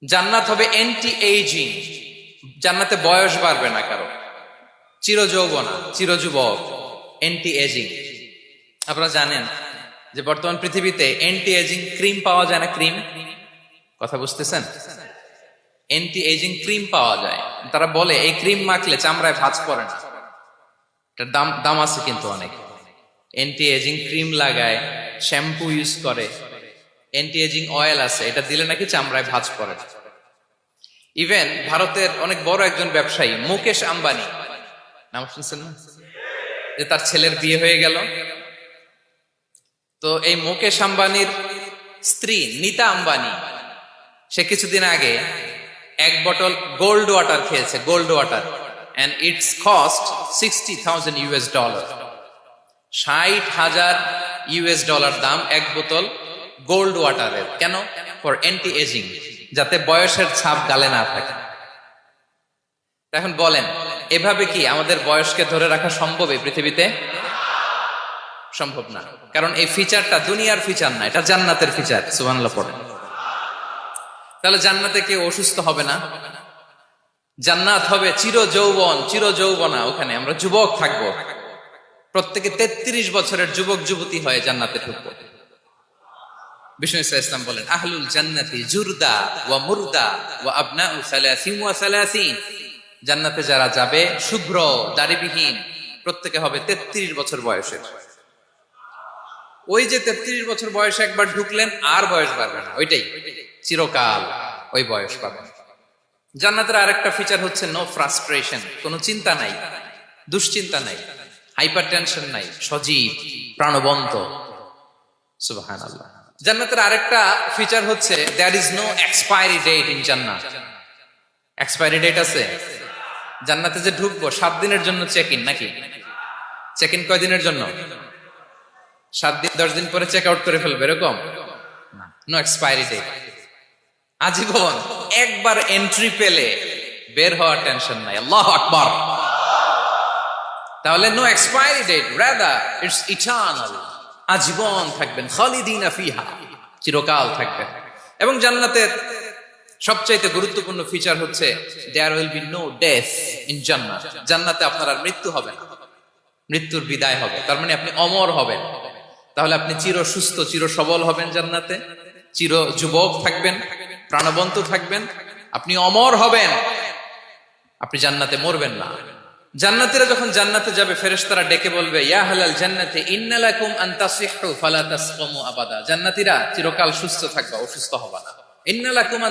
জান্নাত হবে anti ageing, জান্নাতে বয়স বাড়বে না কারো, চিরযৌবনা, চিরযুবক, এন্টি এজিং। আপনারা জানেন যে বর্তমান পৃথিবীতে এন্টি এজিং ক্রিম পাওয়া যায় না? ক্রিম, কথা বুঝতেছেন? এন্টি এজিং ক্রিম পাওয়া যায়। তারা বলে এই ক্রিম মাখলে চামড়ায় ভাঁজ পড়ে না। এটার দাম আছে কিন্তু অনেক। এন্টি এজিং ক্রিম লাগায়, শ্যাম্পু ইউজ করে, এন্টি এজিং অয়েল আছে, এটা দিলে নাকি চামড়ায় ভাঁজ পড়ে না। ইভেন ভারতের অনেক বড় একজন ব্যবসায়ী মুকেশ আম্বানি, নাম শুনছেন না? যে তার ছেলের বিয়ে হয়ে গেল, তো এই মুকেশ আম্বানির স্ত্রী নীতা আম্বানি, সে কিছুদিন আগে এক বোতল গোল্ড ওয়াটার খেয়েছে, gold water, and it's cost $60,000। $60,000 দাম এক বোতল গোল্ড ওয়াটারের। কেন? ফর অ্যান্টি এজিং, যাতে বয়সের ছাপ গালে না থাকে। এখন বলেন, এভাবে কি আমাদের বয়সকে ধরে রাখা সম্ভব এই পৃথিবীতে? সম্ভব না, কারণ এই ফিচারটা দুনিয়ার ফিচার না, এটা জান্নাতের ফিচার। সুবহানাল্লাহ পড়েন। তাহলে জান্নাতে কেউ অসুস্থ হবে না, জান্নাত হবে চির যৌবন, চির যৌবনা। ওখানে আমরা যুবক থাকবো, প্রত্যেকে 33 বছরের যুবক যুবতী হয়ে জান্নাতে ঢুকবো। বিষ্ণু ইসলাম বলেন, আহলুল জান্নাতি জুরদা ওয়া মুরদা ওয়া আবনাউ সালাসিন ওয়া সালাসিন। জান্নাতে যারা যাবে শুভ্র দাড়িবিহীন, প্রত্যেকে হবে 33 বছর বয়সের। ওই যে 33 বছর বয়সে একবার ঢুকলেন, আর বয়স বাড়বে না, ওইটাই চিরকাল ওই বয়স পাবেন। জান্নাতের আরেকটা ফিচার হচ্ছে নো ফ্রাস্ট্রেশন, কোনো চিন্তা নাই, দুশ্চিন্তা নাই, হাইপার টেনশন নাই, সজীব প্রাণবন্ত। সুবহানাল্লাহ। জান্নাতের আরেকটা ফিচার হচ্ছে there is no expiry date in জান্নাত। এক্সপায়ারি ডেট আছে? জান্নাতে যে ঢুকবো 7 দিনের জন্য চেক ইন, নাকি? চেক ইন কয় দিনের জন্য? 7 দিন, 10 দিন পরে চেক আউট করে ফেলবে, এরকম? নো এক্সপায়ারি ডেট, আজীবন। একবার এন্ট্রি পেলে বের হওয়ার টেনশন নাই। আল্লাহু আকবার। তাহলে no expiry date, rather it's eternal, আজীবন থাকবেন, খালিদিনা ফিহা, চিরকাল থাকবেন। এবং জান্নাতের সবচাইতে গুরুত্বপূর্ণ ফিচার হচ্ছে there will be no death in জান্নাত। জান্নাতে আপনার আর মৃত্যু হবে না, মৃত্যুর বিদায় হবে, তার মানে আপনি অমর হবেন। তাহলে আপনি চির সুস্থ, চির সবল হবেন জান্নাতে, চির যুবক থাকবেন, প্রাণবন্ত থাকবেন, আপনি অমর হবেন, আপনি জান্নাতে মরবেন না। জান্নাতীরা যখন জান্নাতে যাবে, ফেরেশতারা ডেকে বলবে, ইয়া আহলাল জান্নাতি ইন্না লাকুম আন তাসিহু ফালা তাসকামু আবাদা। জান্নাতীরা চিরকাল সুস্থ থাকবা, অসুস্থ হবা না। ইন্না লাকুম